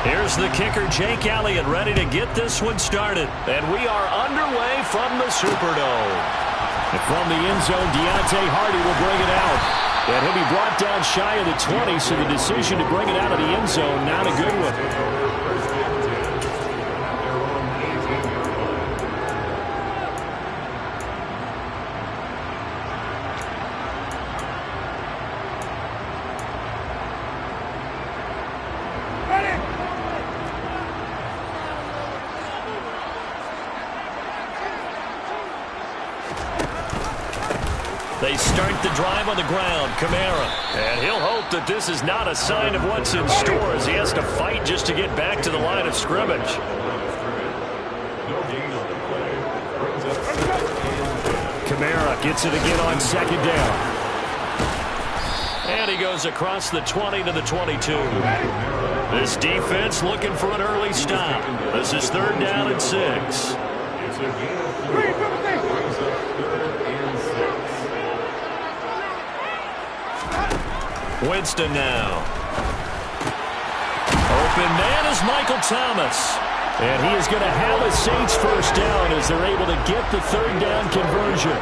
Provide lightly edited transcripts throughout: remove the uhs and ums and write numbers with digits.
Here's the kicker, Jake Elliott, ready to get this one started. And we are underway from the Superdome. And from the end zone, Deontay Hardy will bring it out. And he'll be brought down shy of the 20, so the decision to bring it out of the end zone, not a good one. They start the drive on the ground. Kamara. And he'll hope that this is not a sign of what's in store as he has to fight just to get back to the line of scrimmage. Kamara gets it again on second down. And he goes across the 20 to the 22. This defense looking for an early stop. This is 3rd down and 6. Winston now. Open man is Michael Thomas. And he is going to have a Saints first down as they're able to get the 3rd down conversion.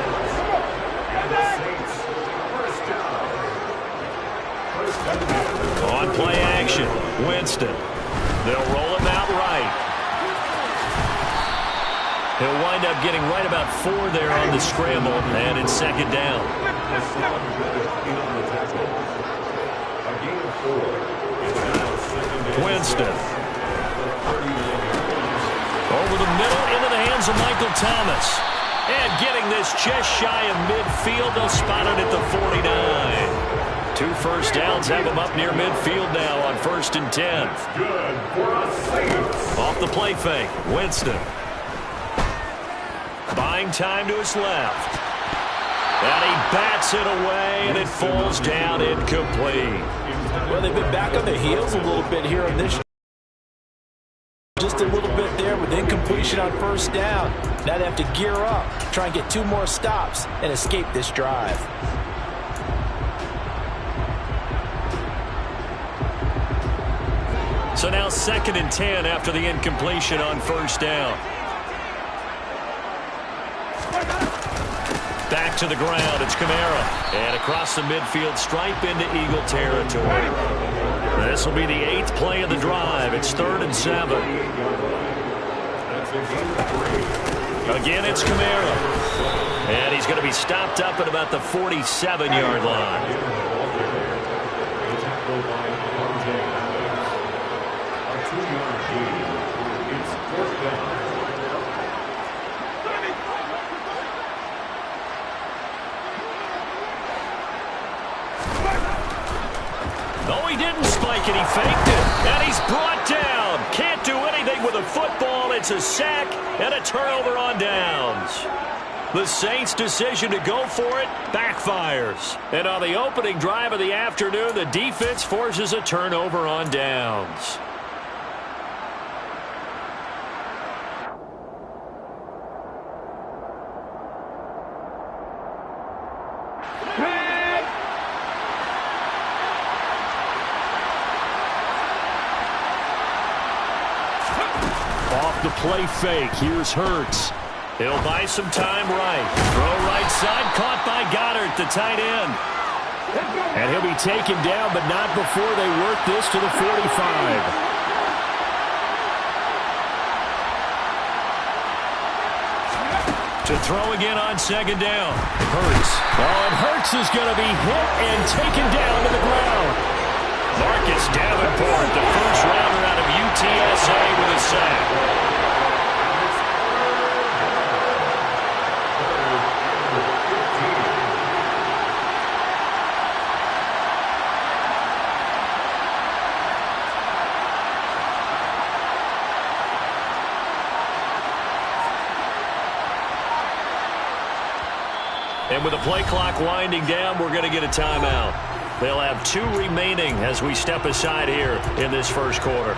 On play action, Winston. They'll roll him out right. He'll wind up getting right about 4 there on the scramble, and it's 2nd down. Winston. Over the middle into the hands of Michael Thomas. And getting this just shy of midfield. They'll spot it at the 49. 2 first downs have him up near midfield now on 1st and 10. Off the play fake, Winston. Buying time to his left. And he bats it away, and it falls down incomplete. Well, they've been back on their heels a little bit here on this. Just a little bit there with incompletion on 1st down. Now they have to gear up, try and get 2 more stops, and escape this drive. So now 2nd and 10 after the incompletion on 1st down. Back to the ground, it's Kamara. And across the midfield stripe into Eagle territory. This will be the 8th play of the drive. It's 3rd and 7. Again, it's Kamara. And he's going to be stopped up at about the 47-yard line. No, he didn't spike it. He faked it. And he's brought down. Can't do anything with a football. It's a sack and a turnover on downs. The Saints' decision to go for it backfires. And on the opening drive of the afternoon, the defense forces a turnover on downs. The play fake. Here's Hurts. He'll buy some time right. Throw right side. Caught by Goddard, the tight end. And he'll be taken down, but not before they work this to the 45. To throw again on 2nd down. Hurts. Oh, and Hurts is going to be hit and taken down to the ground. Marcus Davenport, the first rounder out of UTSA with a sack. And with the play clock winding down, we're going to get a timeout. They'll have 2 remaining as we step aside here in this first quarter.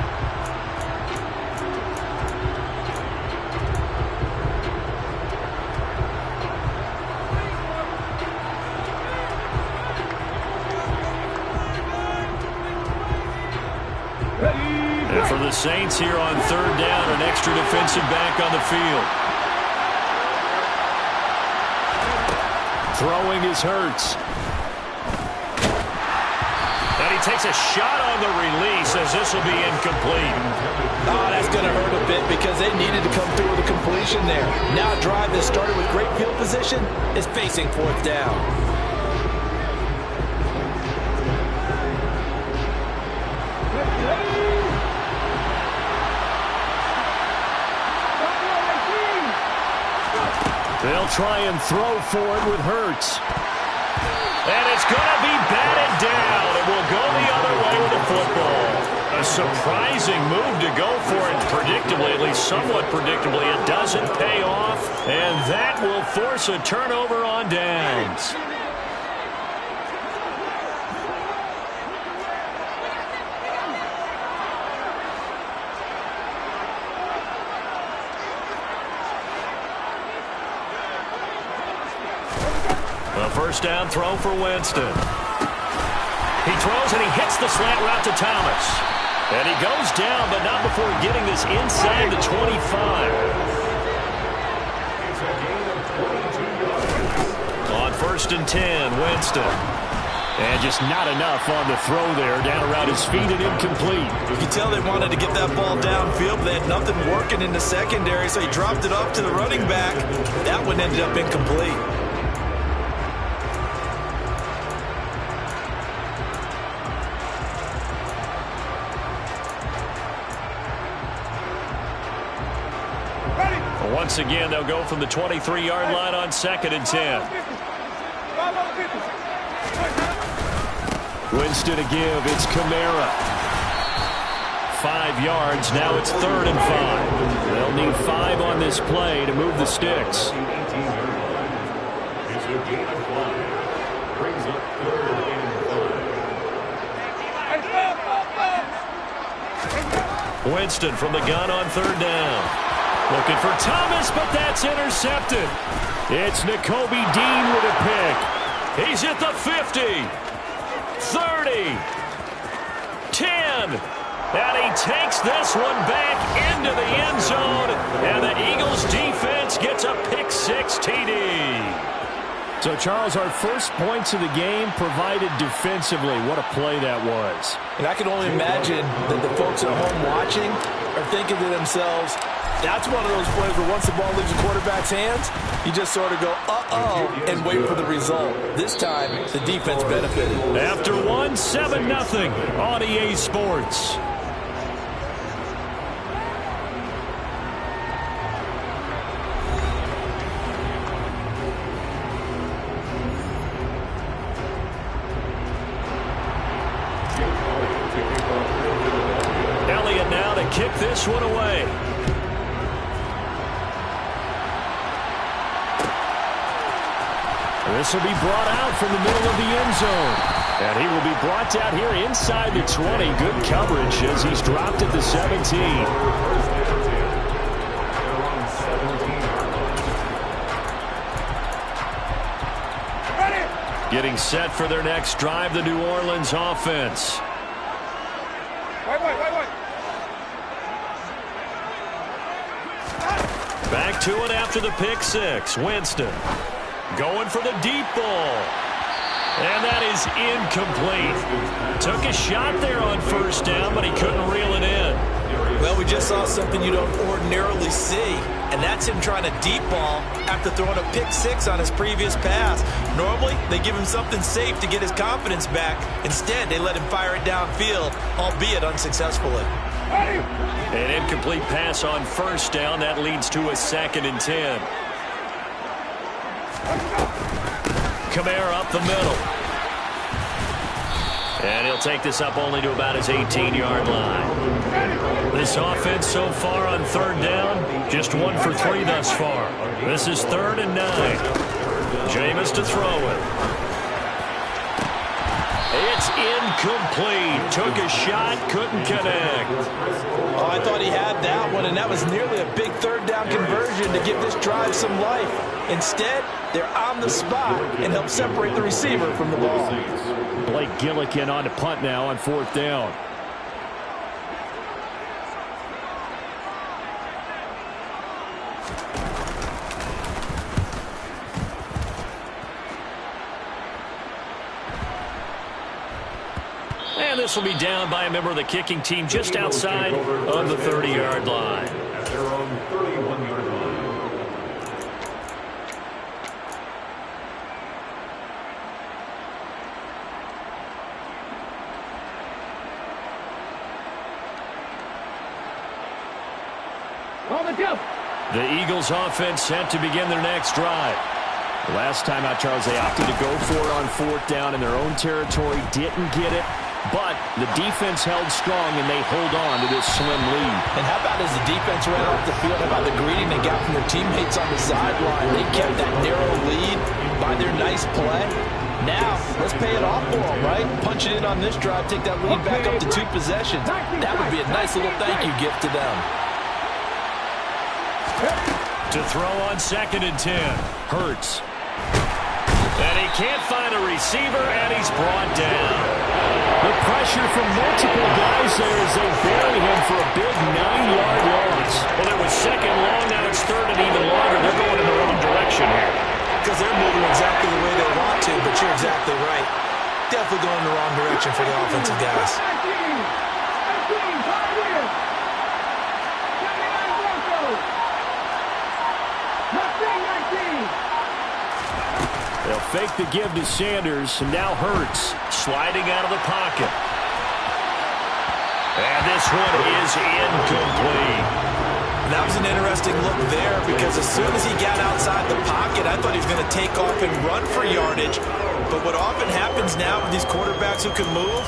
And from For the Saints here on third down, an extra defensive back on the field. Throwing is Hurts. And he takes a shot on the release as this will be incomplete. Oh, that's going to hurt a bit because they needed to come through with a completion there. Now a drive that started with great field position is facing fourth down. They'll try and throw for it with Hurts. And it's going to be batted down. It will go the other way with the football. A surprising move to go for it. Predictably, at least somewhat predictably, it doesn't pay off. And that will force a turnover on downs. A first down throw for Winston. He throws and he hits the slant route to Thomas. And he goes down, but not before getting this inside the 25. On first and 10, Winston. And just not enough on the throw there. Down around his feet and incomplete. You can tell they wanted to get that ball downfield, but they had nothing working in the secondary, so he dropped it off to the running back. That one ended up incomplete. Once again, they'll go from the 23-yard line on second and 10. Winston to give. It's Kamara. 5 yards. Now it's third and 5. They'll need 5 on this play to move the sticks. Winston from the gun on third down. Looking for Thomas, but that's intercepted. It's Nakobe Dean with a pick. He's at the 50, 30, 10. And he takes this one back into the end zone. And the Eagles defense gets a pick six TD. So, Charles, our first points of the game provided defensively. What a play that was. And I can only imagine that the folks at home watching are thinking to themselves, that's one of those plays where once the ball leaves the quarterback's hands, you just sort of go, uh-oh, and wait for the result. This time, the defense benefited. After 7-0 on EA Sports. Elliott now to kick this one away. This will be brought out from the middle of the end zone. And he will be brought down here inside the 20. Good coverage as he's dropped at the 17. Getting set for their next drive, the New Orleans offense. Back to it after the pick six. Winston going for the deep ball. And that is incomplete. Took a shot there on first down, but he couldn't reel it in. Well, we just saw something you don't ordinarily see, and that's him trying to deep ball after throwing a pick six on his previous pass. Normally, they give him something safe to get his confidence back. Instead, they let him fire it downfield, albeit unsuccessfully. An incomplete pass on first down. That leads to a 2nd and 10. Kamara up the middle. And he'll take this up only to about his 18-yard line. This offense so far on third down, just 1 for 3 thus far. This is 3rd and 9. Jameis to throw it. It's incomplete. Took a shot, couldn't connect. Oh, I thought he had that one, and that was nearly a big third down conversion to give this drive some life. Instead, they're on the spot and help separate the receiver from the ball. Blake Gillikin on to punt now on 4th down. And this will be down by a member of the kicking team just outside of the 30-yard line. At their own 31-yard line. The Eagles offense set to begin their next drive. Last time out, Charles, they opted to go for it on 4th down in their own territory. Didn't get it, but the defense held strong, and they hold on to this slim lead. And how about as the defense ran off the field, how about the greeting they got from their teammates on the sideline? They kept that narrow lead by their nice play. Now, let's pay it off for them, right? Punch it in on this drive, take that lead back up to 2 possessions. That would be a nice little thank you gift to them. To throw on 2nd and 10. Hurts. And he can't find a receiver, and he's brought down. The pressure from multiple guys there as they bury him for a big 9-yard loss. Well, it was 2nd long, now it's 3rd and even longer. They're going in the wrong direction here. Because they're moving exactly the way they want to, but you're exactly right. Definitely going in the wrong direction for the offensive guys. They'll fake the give to Sanders, and now Hurts sliding out of the pocket. And this one is incomplete. That was an interesting look there because as soon as he got outside the pocket, I thought he was going to take off and run for yardage. But what often happens now with these quarterbacks who can move,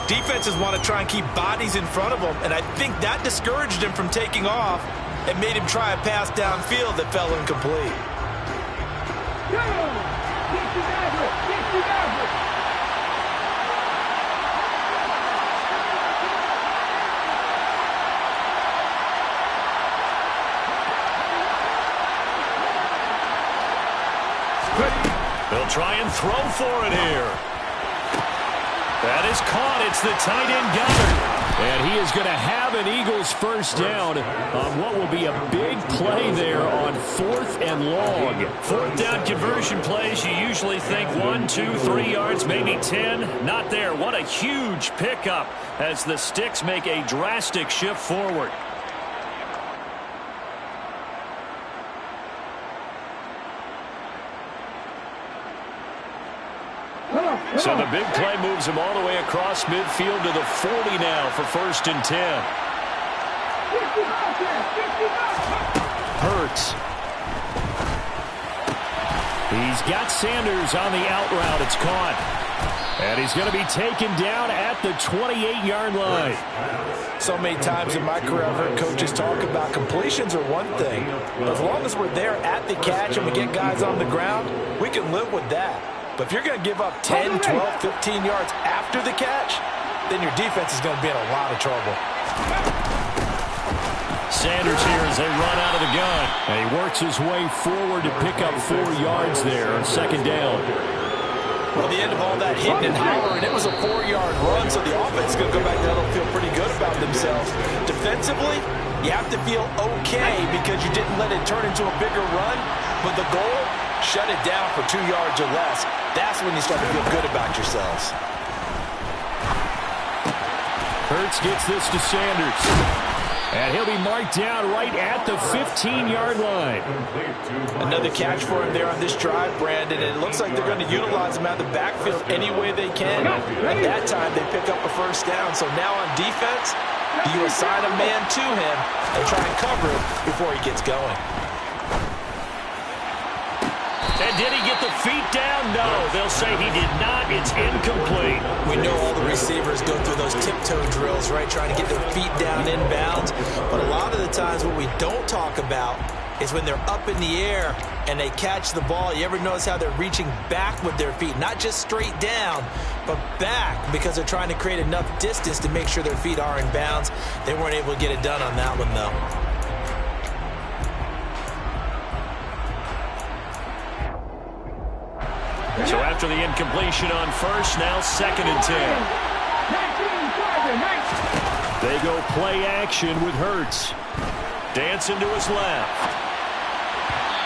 defenses want to try and keep bodies in front of them, and I think that discouraged him from taking off and made him try a pass downfield that fell incomplete. They'll try and throw for it here. That is caught. It's the tight end Goddard. And he is going to have an Eagles first down on what will be a big play there on 4th and long. 4th down conversion plays, you usually think 1, 2, 3 yards, maybe 10. Not there. What a huge pickup as the Sticks make a drastic shift forward. So the big play moves him all the way across midfield to the 40 now for 1st and 10. Hurts. He's got Sanders on the out route. It's caught. And he's going to be taken down at the 28-yard line. So many times in my career, I've heard coaches talk about completions are one thing. But as long as we're there at the catch and we get guys on the ground, we can live with that. But if you're going to give up 10, 12, 15 yards after the catch, then your defense is going to be in a lot of trouble. Sanders here as they run out of the gun. And he works his way forward to pick up 4 yards there on 2nd down. Well, the end of all that hitting and hollering, it was a 4-yard run, so the offense is going to go back there and feel pretty good about themselves. Defensively, you have to feel okay because you didn't let it turn into a bigger run, but the goal, shut it down for 2 yards or less. That's when you start to feel good about yourselves. Hurts gets this to Sanders. And he'll be marked down right at the 15-yard line. Another catch for him there on this drive, Brandon. And it looks like they're going to utilize him out of the backfield any way they can. At that time, they pick up a first down. So now on defense, you assign a man to him and try and cover him before he gets going. And did he get the feet down? No, they'll say he did not. It's incomplete. We know all the receivers go through those tiptoe drills, right, trying to get their feet down inbounds. But a lot of the times what we don't talk about is when they're up in the air and they catch the ball. You ever notice how they're reaching back with their feet? Not just straight down, but back because they're trying to create enough distance to make sure their feet are in bounds. They weren't able to get it done on that one, though. So after the incompletion on first, now 2nd and 10. They go play action with Hurts. Dancing to his left.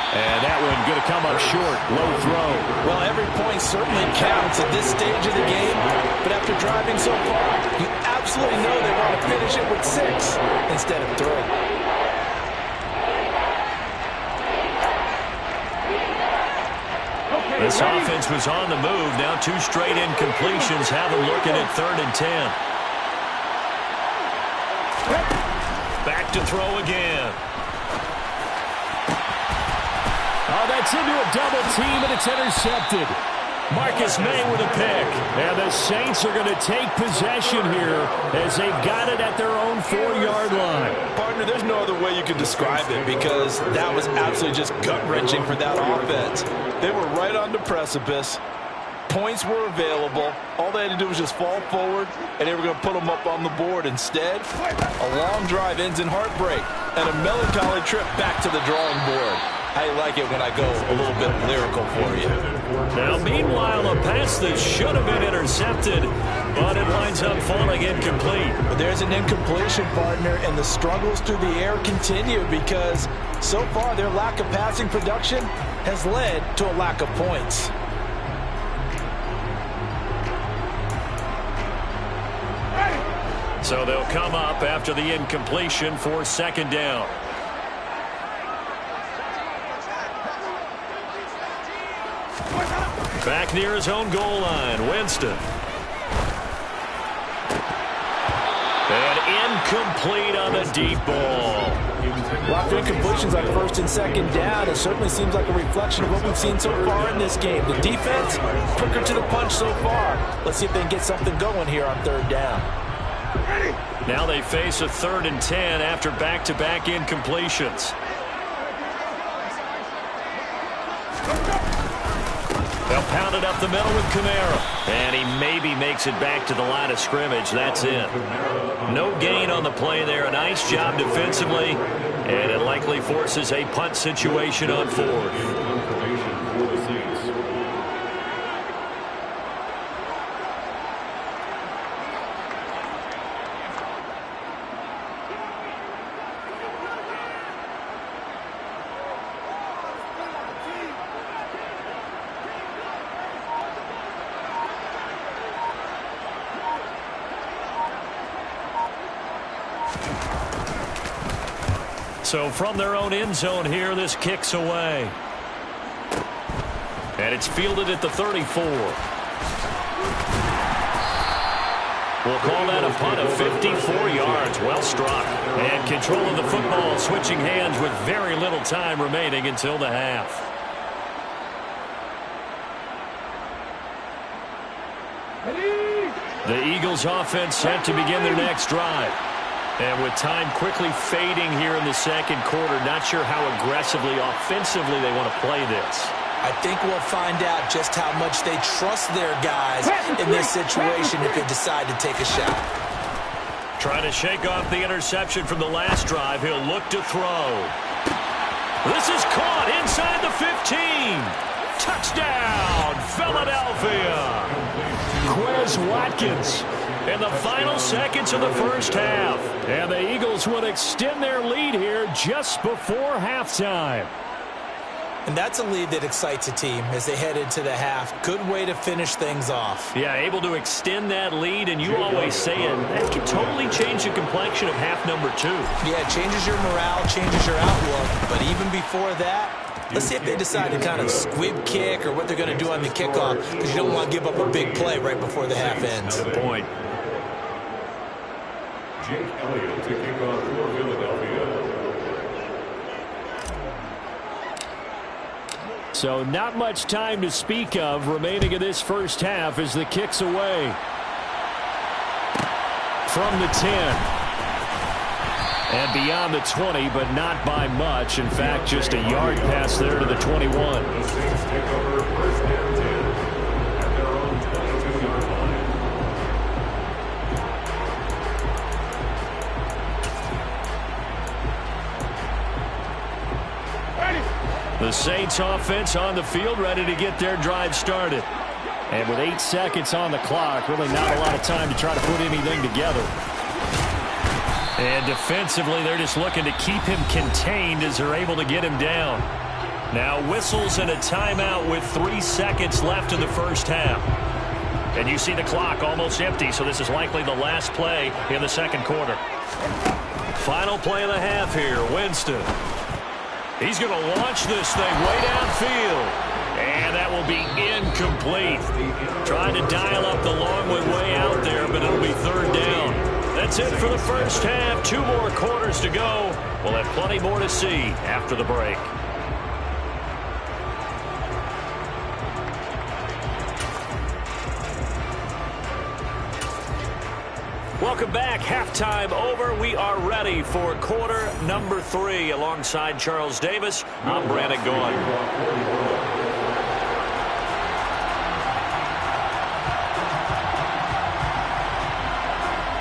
And that one going to come up short. Low throw. Well, every point certainly counts at this stage of the game. But after driving so far, you absolutely know they want to finish it with 6 instead of 3. This offense was on the move. Now 2 straight incompletions have them looking at 3rd and 10. Back to throw again. Oh, that's into a double team, and it's intercepted. Marcus May with a pick. And the Saints are going to take possession here as they've got it at their own 4-yard line. Partner, there's no other way you can describe it because that was absolutely just gut-wrenching for that offense. They were right on the precipice. Points were available. All they had to do was just fall forward, and they were going to put them up on the board. Instead, a long drive ends in heartbreak and a melancholy trip back to the drawing board. I like it when I go a little bit lyrical for you. Now, meanwhile, a pass that should have been intercepted, but it winds up falling incomplete. But there's an incompletion, partner, and the struggles through the air continue because so far their lack of passing production has led to a lack of points. So they'll come up after the incompletion for 2nd down. Back near his own goal line, Winston. And incomplete on the deep ball. A lot of incompletions on 1st and 2nd down. It certainly seems like a reflection of what we've seen so far in this game. The defense, quicker to the punch so far. Let's see if they can get something going here on 3rd down. Now they face a 3rd and 10 after back-to-back incompletions. They'll pound it up the middle with Kamara. And he maybe makes it back to the line of scrimmage. That's it. No gain on the play there. A nice job defensively. And it likely forces a punt situation on 4th. So from their own end zone here, this kicks away. And it's fielded at the 34. We'll call that a punt of 54 yards. Well struck. And control of the football switching hands with very little time remaining until the half. The Eagles offense set to begin their next drive. And with time quickly fading here in the 2nd quarter, not sure how aggressively, offensively they want to play this. I think we'll find out just how much they trust their guys in this situation if they decide to take a shot. Trying to shake off the interception from the last drive. He'll look to throw. This is caught inside the 15. Touchdown, Philadelphia. Quez Watkins. In the final seconds of the first half. And the Eagles will extend their lead here just before halftime. And that's a lead that excites a team as they head into the half. Good way to finish things off. Yeah, able to extend that lead, and you always say it, that can totally change the complexion of half number 2. Yeah, it changes your morale, changes your outlook. But even before that, let's see if they decide to kind of squib kick or what they're going to do on the kickoff, because you don't want to give up a big play right before the half ends. Good point. Jake Elliott to kick off for Philadelphia. So not much time to speak of remaining in this first half as the kick's away. From the 10. And beyond the 20, but not by much. In fact, just a yard pass there to the 21. The Saints take over 1st and 10 at their own 22-yard line. The Saints offense on the field, ready to get their drive started. And with 8 seconds on the clock, really not a lot of time to try to put anything together. And defensively, they're just looking to keep him contained as they're able to get him down. Now whistles and a timeout with 3 seconds left in the first half. And you see the clock almost empty, so this is likely the last play in the second quarter. Final play of the half here, Winston. He's going to launch this thing way downfield. And that will be incomplete. Trying to dial up the long one way out there, but it'll be third down. That's it for the first half. 2 more quarters to go. We'll have plenty more to see after the break. Welcome back. Halftime over. We are ready for quarter number 3. Alongside Charles Davis, I'm Brandon Gaudin.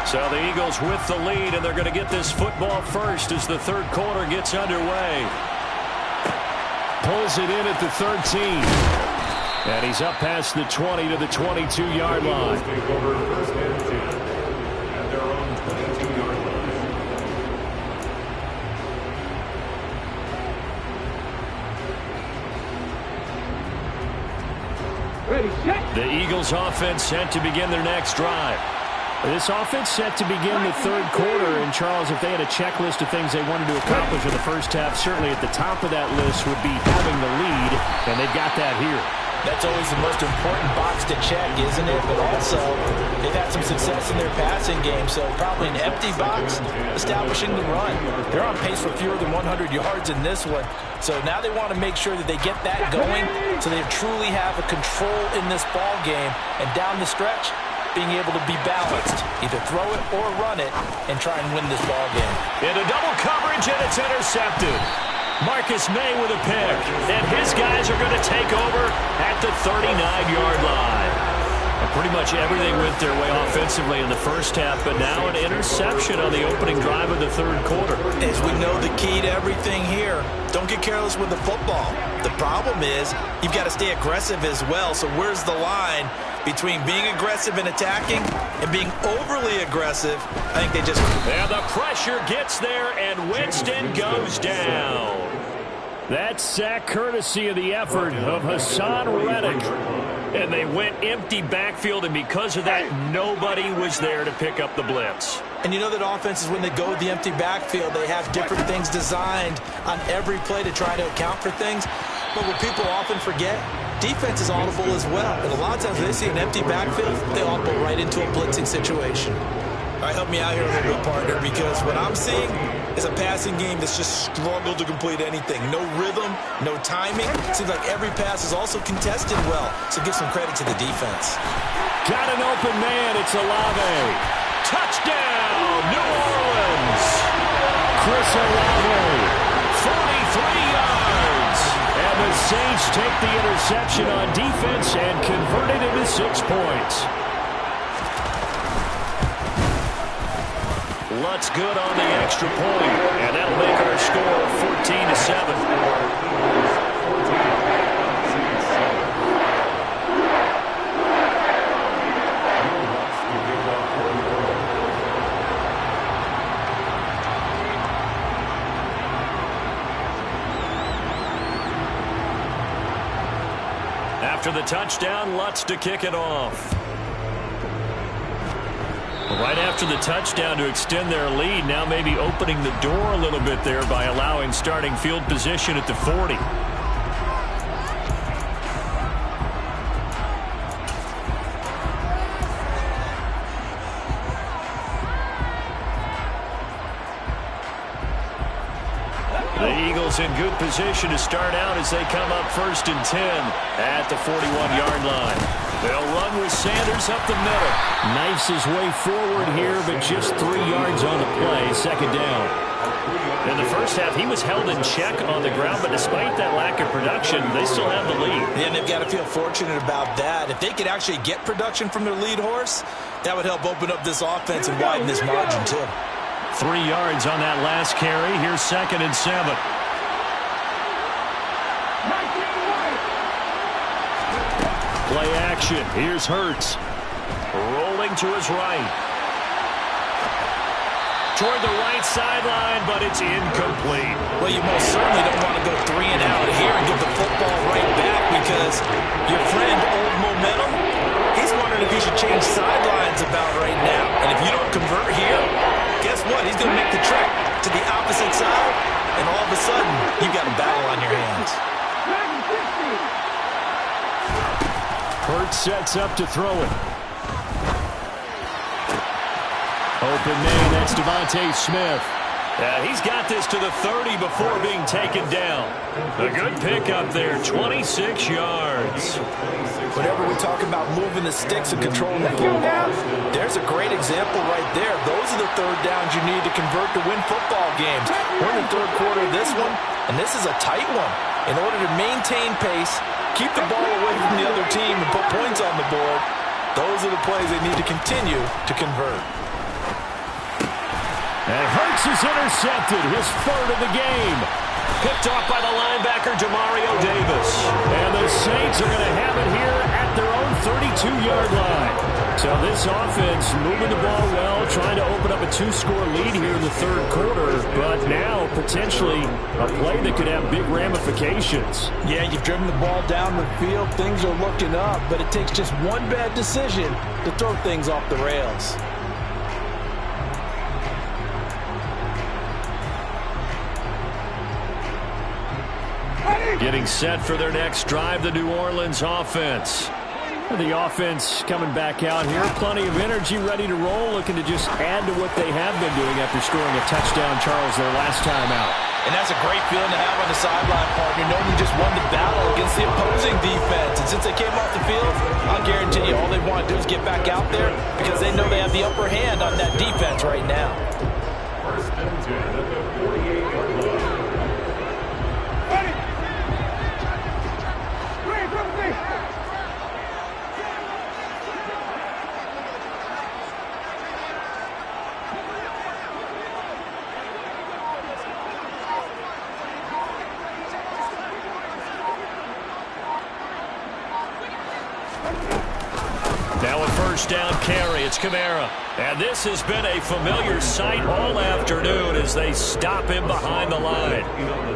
So the Eagles with the lead, and they're going to get this football first as the third quarter gets underway. Pulls it in at the 13. And he's up past the 20 to the 22-yard line. Take over first and 10 at their own 22-yard line. Ready, set. The Eagles offense set to begin their next drive. This offense set to begin the third quarter, and Charles, if they had a checklist of things they wanted to accomplish in the first half, certainly at the top of that list would be having the lead, and they've got that here. That's always the most important box to check, isn't it? But also, they've had some success in their passing game, so probably an empty box establishing the run. They're on pace for fewer than 100 yards in this one, so now they want to make sure that they get that going so they truly have a control in this ball game, and down the stretch, being able to be balanced, either throw it or run it, and try and win this ball game. Into double coverage, and it's intercepted. Marcus May with a pick, and his guys are going to take over at the 39-yard line. And pretty much everything went their way offensively in the first half, but now an interception on the opening drive of the third quarter. As we know, the key to everything here, don't get careless with the football. The problem is you've got to stay aggressive as well, so where's the line between being aggressive and attacking and being overly aggressive? I think they just... And the pressure gets there, and Winston goes down. That sack courtesy of the effort of Hassan Reddick. And they went empty backfield, and because of that, nobody was there to pick up the blitz. And you know that offenses, when they go with the empty backfield, they have different things designed on every play to try to account for things. But what people often forget, defense is audible as well. And a lot of times when they see an empty backfield, they audible right into a blitzing situation. All right, help me out here a little bit, partner, because what I'm seeing is a passing game that's just struggled to complete anything. No rhythm, no timing. Seems like every pass is also contested well, so give some credit to the defense. Got an open man. It's Olave. Touchdown, New Orleans. Chris Olave. 43 yards. And the Saints take the interception on defense and convert it into 6 points. Lutz good on the extra point, and that'll make our score 14-7. After the touchdown, Lutz to kick it off. Right after the touchdown to extend their lead, now maybe opening the door a little bit there by allowing starting field position at the 40. The Eagles in good position to start out as they come up 1st and 10 at the 41-yard line. They'll run with Sanders up the middle. Knifes his way forward here, but just 3 yards on the play. Second down. In the first half, he was held in check on the ground, but despite that lack of production, they still have the lead. And they've got to feel fortunate about that. If they could actually get production from their lead horse, that would help open up this offense and widen this margin, too. 3 yards on that last carry. Here's 2nd and 7. Play action. Here's Hurts. Rolling to his right. toward the right sideline, but it's incomplete. Well, you most certainly don't want to go 3 and out here and give the football right back because your friend, Old Momentum, he's wondering if he should change sidelines about right now. And if you don't convert here, guess what? He's going to make the trek to the opposite side, and all of a sudden, you've got a battle on your hands. Hurts sets up to throw it. Open man, that's Devontae Smith. Yeah, he's got this to the 30 before being taken down. A good pickup there, 26 yards. Whenever we talk about moving the sticks and controlling the football, there's a great example right there. Those are the third downs you need to convert to win football games. We're in the third quarter of this one, and this is a tight one. In order to maintain pace, keep the ball away from the other team, and put points on the board, those are the plays they need to continue to convert. And Hurts is intercepted, his third of the game. Picked off by the linebacker, Demario Davis. And the Saints are going to have it here at their own 32-yard line. So this offense moving the ball well, trying to open up a 2-score lead here in the third quarter. But now, potentially, a play that could have big ramifications. Yeah, you've driven the ball down the field. Things are looking up, but it takes just one bad decision to throw things off the rails. Getting set for their next drive, the New Orleans offense. The offense coming back out here. Plenty of energy, ready to roll, looking to just add to what they have been doing after scoring a touchdown, Charles, their last time out. And that's a great feeling to have on the sideline, partner, knowing you just won the battle against the opposing defense. And since they came off the field, I'll guarantee you all they want to do is get back out there because they know they have the upper hand on that defense right now. First and 10 at the 48-yard line. Now a first down carry. It's Kamara. And this has been a familiar sight all afternoon as they stop him behind the line.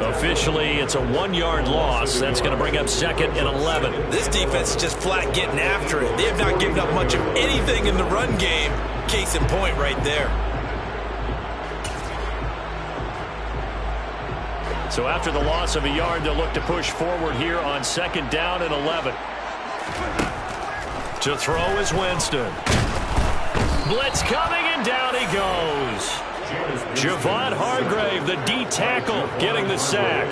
Officially, it's a 1-yard loss. That's going to bring up 2nd and 11. This defense is just flat getting after it. They have not given up much of anything in the run game. Case in point right there. So after the loss of a yard, they'll look to push forward here on 2nd down and 11. To throw is Winston. Blitz coming, and down he goes. Javon Hargrave, the D tackle, getting the sack.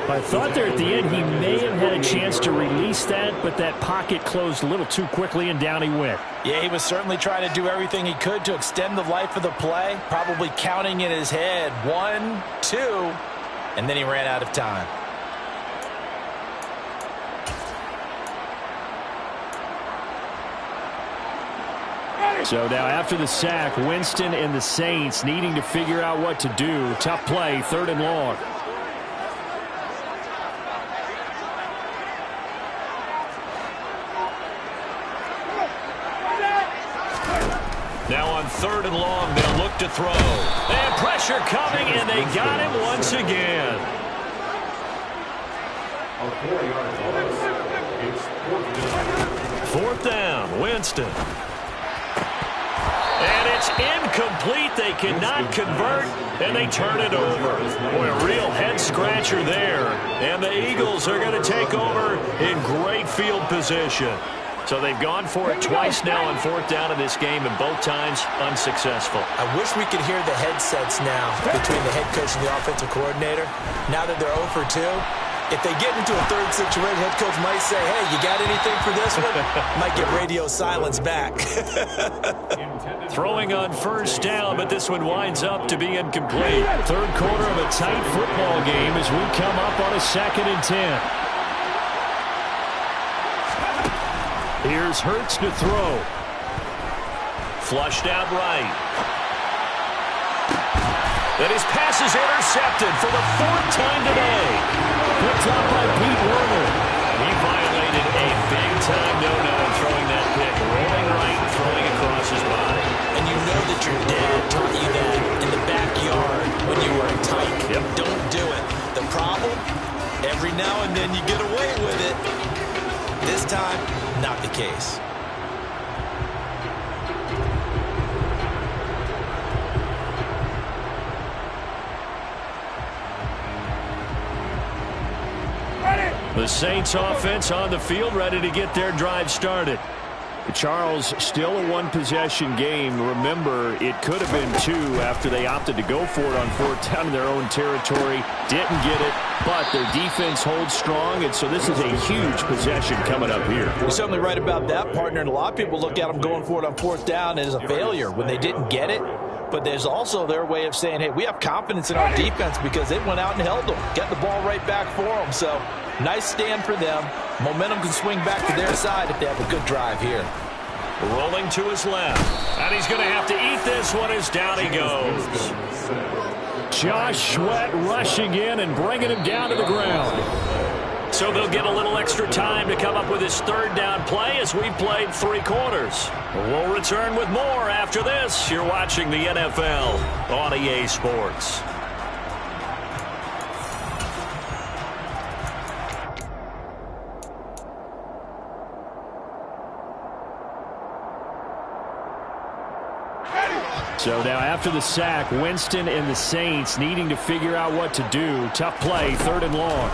I thought there at the end he may have had a chance to release that, but that pocket closed a little too quickly, and down he went. Yeah, he was certainly trying to do everything he could to extend the life of the play, probably counting in his head 1, 2, and then he ran out of time. So now after the sack, Winston and the Saints needing to figure out what to do. Tough play, 3rd and long. Now on 3rd and long, they'll look to throw. And pressure coming, and they got him once again. A 4-yard loss. It's 4th down. 4th down, Winston. And it's incomplete. They cannot convert, and they turn it over. Boy, a real head-scratcher there. And the Eagles are going to take over in great field position. So they've gone for it twice now on 4th down in this game, and both times unsuccessful. I wish we could hear the headsets now between the head coach and the offensive coordinator. Now that they're 0 for 2, if they get into a third situation, head coach might say, hey, you got anything for this one? Might get radio silence back. Throwing on 1st down, but this one winds up to be incomplete. 3rd quarter of a tight football game as we come up on a 2nd and 10. Here's Hurts to throw. Flushed out right. And his pass is intercepted for the 4th time today. Picked up by Pete Werner. He violated a big-time no-no in throwing that pick. Rolling right and throwing across his body. And you know that your dad taught you that in the now and then you get away with it. This time, not the case. The Saints offense on the field, ready to get their drive started. Charles, still a one-possession game. Remember, it could have been two after they opted to go for it on fourth down in their own territory. Didn't get it, but their defense holds strong, and so this is a huge possession coming up here. You're certainly right about that, partner, and a lot of people look at them going for it on fourth down as a failure when they didn't get it. But there's also their way of saying, hey, we have confidence in our defense because they went out and held them, get the ball right back for them. So nice stand for them. Momentum can swing back to their side if they have a good drive here. Rolling to his left. And he's going to have to eat this one as down he goes. Josh Sweat rushing in and bringing him down to the ground. So they'll get a little extra time to come up with his third down play as we've played 3 quarters. We'll return with more after this. You're watching the NFL on EA Sports. So now after the sack, Winston and the Saints needing to figure out what to do. Tough play, 3rd and long.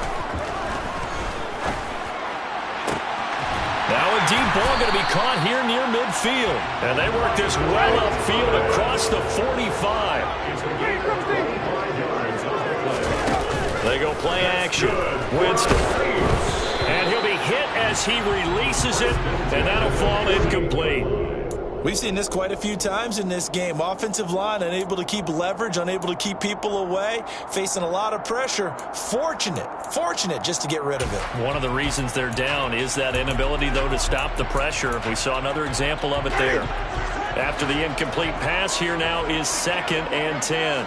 Now a deep ball going to be caught here near midfield. And they work this well upfield across the 45. They go play action. Winston. And he'll be hit as he releases it, and that'll fall incomplete. We've seen this quite a few times in this game. Offensive line unable to keep leverage, unable to keep people away, facing a lot of pressure. Fortunate just to get rid of it. One of the reasons they're down is that inability, though, to stop the pressure. We saw another example of it there. After the incomplete pass, here now is 2nd and 10.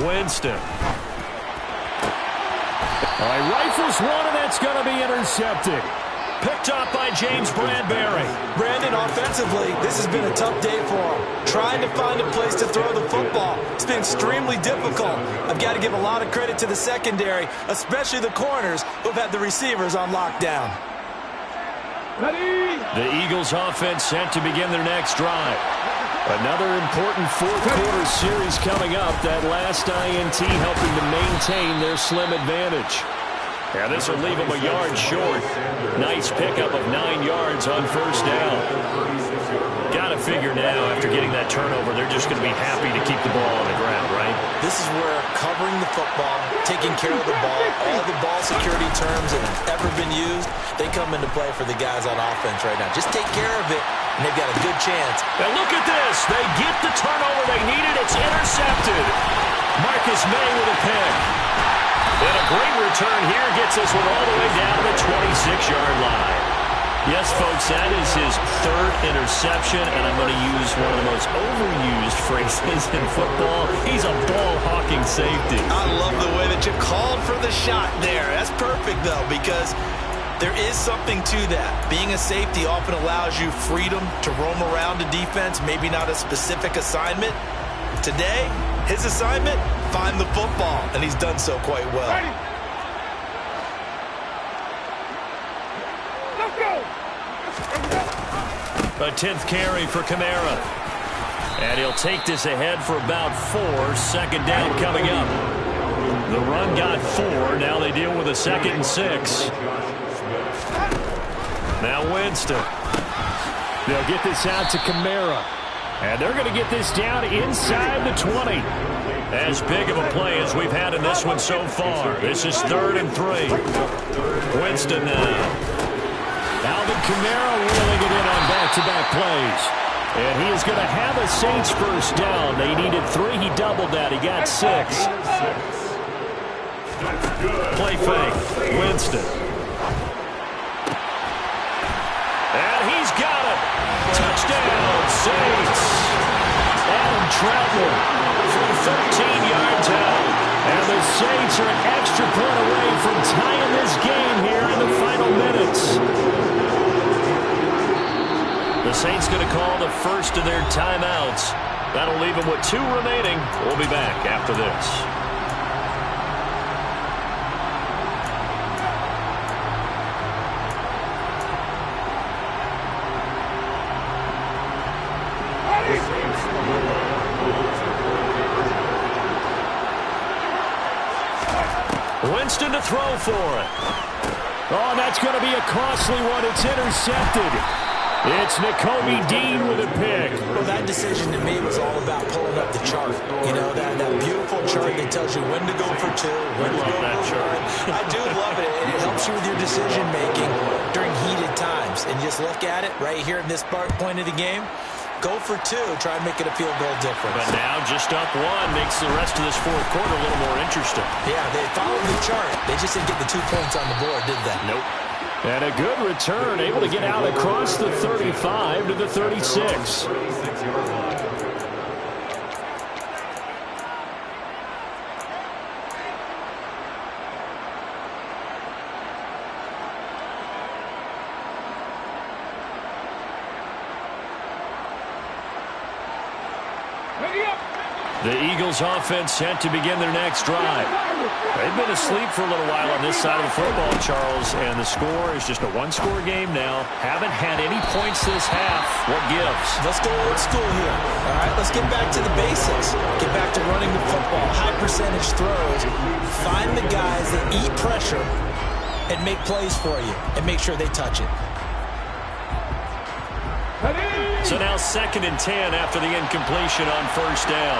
Winston. All right, rifles one, and that's going to be intercepted. Picked up by James Bradbury. Brandon, offensively, this has been a tough day for him. Trying to find a place to throw the football. It's been extremely difficult. I've got to give a lot of credit to the secondary, especially the corners who've had the receivers on lockdown. The Eagles offense set to begin their next drive. Another important 4th quarter series coming up. That last INT helping to maintain their slim advantage. Yeah, this will leave them a yard short. Nice pickup of 9 yards on 1st down. Got to figure now, after getting that turnover, they're just going to be happy to keep the ball on the ground, right? This is where covering the football, taking care of the ball, all the ball security terms that have ever been used, they come into play for the guys on offense right now. Just take care of it, and they've got a good chance. Now look at this. They get the turnover they needed. It's intercepted. Marcus May with a pick. And a great return here gets us one all the way down to the 26-yard line. Yes, folks, that is his 3rd interception, and I'm going to use one of the most overused phrases in football. He's a ball-hawking safety. I love the way that you called for the shot there. That's perfect, though, because there is something to that. Being a safety often allows you freedom to roam around the defense, maybe not a specific assignment. Today, his assignment, find the football, and he's done so quite well. A 10th carry for Kamara. And he'll take this ahead for about 4. 2nd down coming up. The run got 4. Now they deal with a 2nd and 6. Now Winston. They'll get this out to Kamara. And they're going to get this down inside the 20. As big of a play as we've had in this one so far. This is 3rd and 3. Winston now. Alvin Kamara wheeling it in on back-to-back plays. And he is going to have a Saints 1st down. They needed 3. He doubled that. He got 6. Play fake. Winston. And he's got it. Touchdown, Saints. Adam Troutman from 13 yards out. And the Saints are an extra point away from tying this game here in the final minutes. The Saints going to call the first of their timeouts. That'll leave them with 2 remaining. We'll be back after this. Winston to throw for it. Oh, that's going to be a costly one. It's intercepted. It's Nakobe Dean with a pick. Well, that decision to me was all about pulling up the chart. You know, that beautiful chart that tells you when to go for two, when to go for one. I do love it. It helps you with your decision-making during heated times. And just look at it right here in this point of the game. Go for two, try and make it a field goal difference. But now just up one makes the rest of this fourth quarter a little more interesting. Yeah, they followed the chart. They just didn't get the 2 points on the board, did they? Nope. And a good return, able to get out across the 35 to the 36. The Eagles offense set to begin their next drive. They've been asleep for a little while on this side of the football, Charles, and the score is just a one-score game now. Haven't had any points this half. What gives? Let's go old school here. All right, let's get back to the basics. Get back to running the football, high percentage throws. Find the guys that eat pressure and make plays for you and make sure they touch it. So now 2nd and 10 after the incompletion on first down.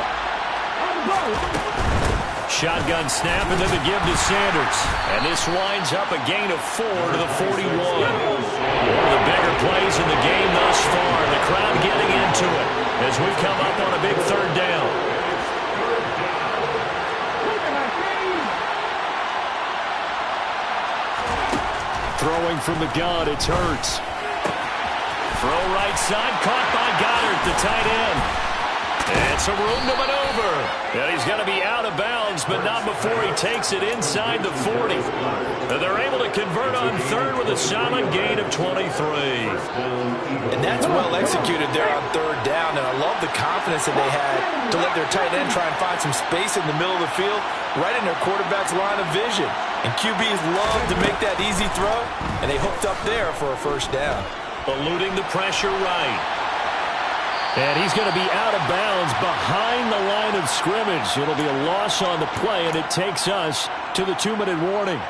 Shotgun snap and then the give to Sanders. And this winds up a gain of 4 to the 41. One of the bigger plays in the game thus far. The crowd getting into it as we come up on a big 3rd down. Throwing from the gun, it's Hurts. Throw right side, caught by Goddard, the tight end. And some room to maneuver. And he's going to be out of bounds, but not before he takes it inside the 40. And they're able to convert on 3rd with a solid gain of 23. And that's well executed there on 3rd down. And I love the confidence that they had to let their tight end try and find some space in the middle of the field, right in their quarterback's line of vision. And QBs love to make that easy throw, and they hooked up there for a first down. Eluding the pressure right. And he's going to be out of bounds behind the line of scrimmage. It'll be a loss on the play, and it takes us to the 2-minute warning.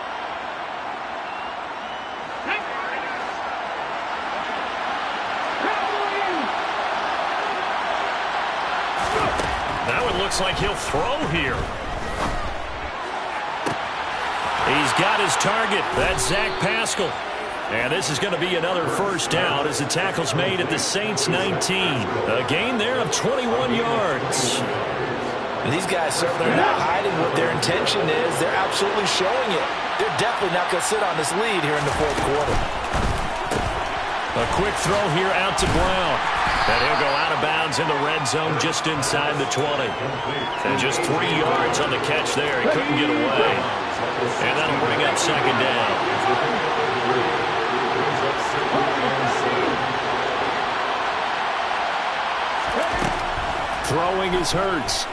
Now it looks like he'll throw here. He's got his target. That's Zach Pascal. And this is going to be another first down as the tackle's made at the Saints 19. A gain there of 21 yards. And these guys certainly are not hiding what their intention is. They're absolutely showing it. They're definitely not going to sit on this lead here in the fourth quarter. A quick throw here out to Brown. And he'll go out of bounds in the red zone just inside the 20. And just 3 yards on the catch there. He couldn't get away. And that'll bring up 2nd down. Throwing is Hurts.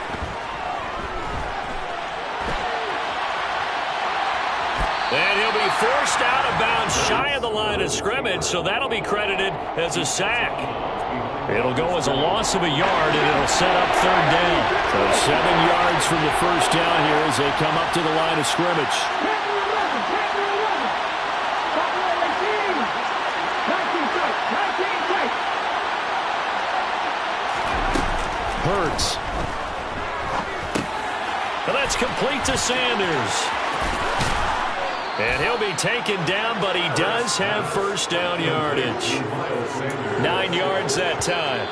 And he'll be forced out of bounds shy of the line of scrimmage, so that'll be credited as a sack. It'll go as a loss of a yard, and it'll set up 3rd down. So 7 yards from the first down here as they come up to the line of scrimmage. Hurts. And that's complete to Sanders. And he'll be taken down, but he does have first down yardage. 9 yards that time.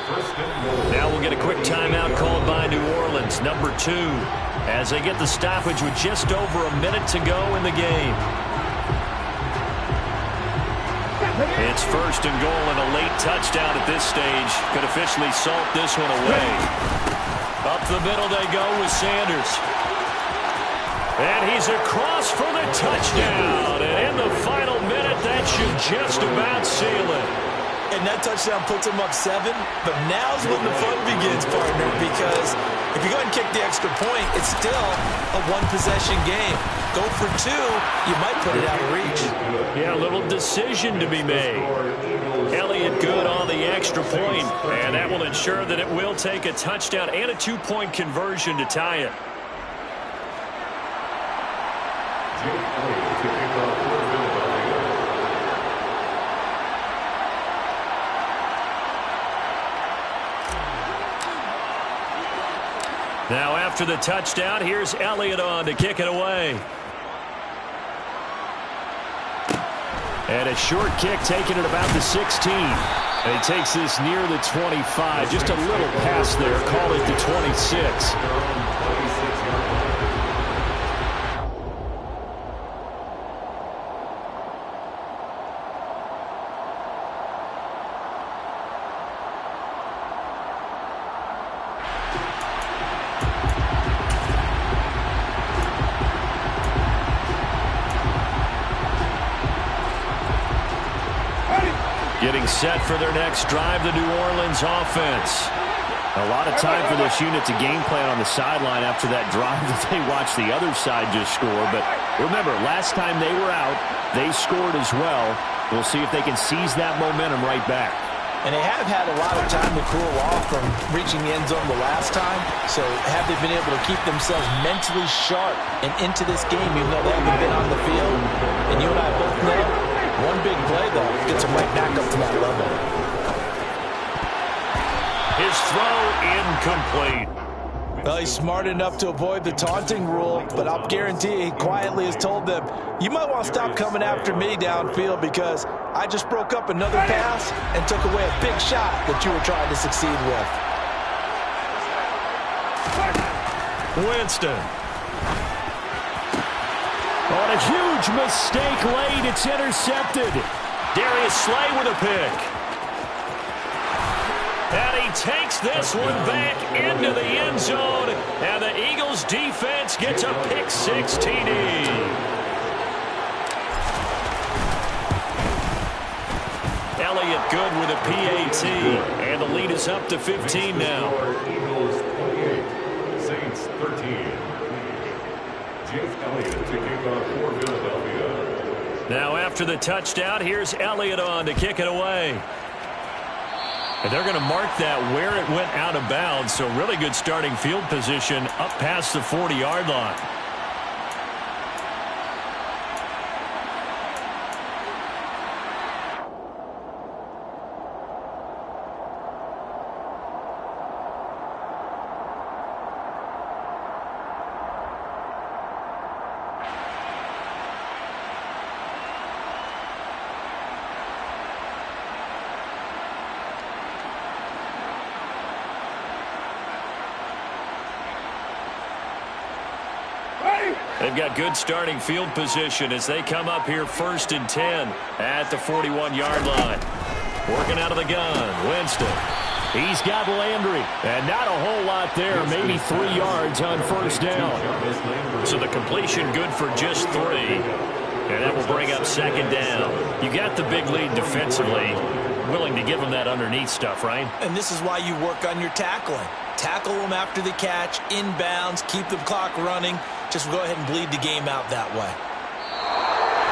Now we'll get a quick timeout called by New Orleans, number 2, as they get the stoppage with just over a minute to go in the game. It's 1st and goal, and a late touchdown at this stage could officially salt this one away. Up the middle they go with Sanders. And he's across for the touchdown. And in the final minute, that should just about seal it. And that touchdown puts him up 7. But now's when the fun begins, partner, because if you go ahead and kick the extra point, it's still a one-possession game. Go for 2, you might put it out of reach. Yeah, a little decision to be made. Elliott good on the extra point, and that will ensure that it will take a touchdown and a 2-point conversion to tie it. Elliott to kick off for Philadelphia. Now after the touchdown, here's Elliott on to kick it away. And a short kick taken at about the 16. And he takes this near the 25. Just a little pass there. Call it the 26. Getting set for their next drive, the New Orleans offense. A lot of time for this unit to game plan on the sideline after that drive that they watched the other side just score. But remember, last time they were out, they scored as well. We'll see if they can seize that momentum right back. And they have had a lot of time to cool off from reaching the end zone the last time. So have they been able to keep themselves mentally sharp and into this game, even though they haven't been on the field? And you and I both know, one big play, though, gets them right back up to that level. His throw incomplete. Well, he's smart enough to avoid the taunting rule, but I'll guarantee he quietly has told them, you might want to stop coming after me downfield because I just broke up another pass and took away a big shot that you were trying to succeed with. Winston. On a huge mistake late, it's intercepted. Darius Slay with a pick. And he takes this one back into the end zone. And the Eagles defense gets a pick six TD. Elliott good with a PAT. And the lead is up to 15 now. Eagles 28, Saints 13. Jeff Elliott to kick off for Philadelphia. Now after the touchdown, here's Elliott on to kick it away. And they're going to mark that where it went out of bounds. So really good starting field position up past the 40-yard line. They've got good starting field position as they come up here 1st and 10 at the 41-yard line. Working out of the gun, Winston. He's got Landry. And not a whole lot there, maybe 3 yards on first down. So the completion good for just 3. And that will bring up 2nd down. You got the big lead defensively. Willing to give them that underneath stuff, right? And this is why you work on your tackling. Tackle them after the catch, inbounds, keep the clock running. Just go ahead and bleed the game out that way.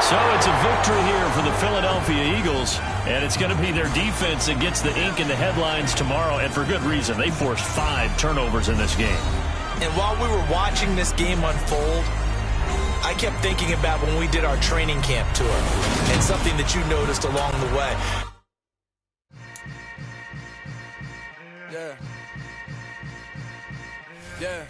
So it's a victory here for the Philadelphia Eagles, and it's going to be their defense that gets the ink in the headlines tomorrow, and for good reason. They forced 5 turnovers in this game. And while we were watching this game unfold, I kept thinking about when we did our training camp tour and something that you noticed along the way. Yeah.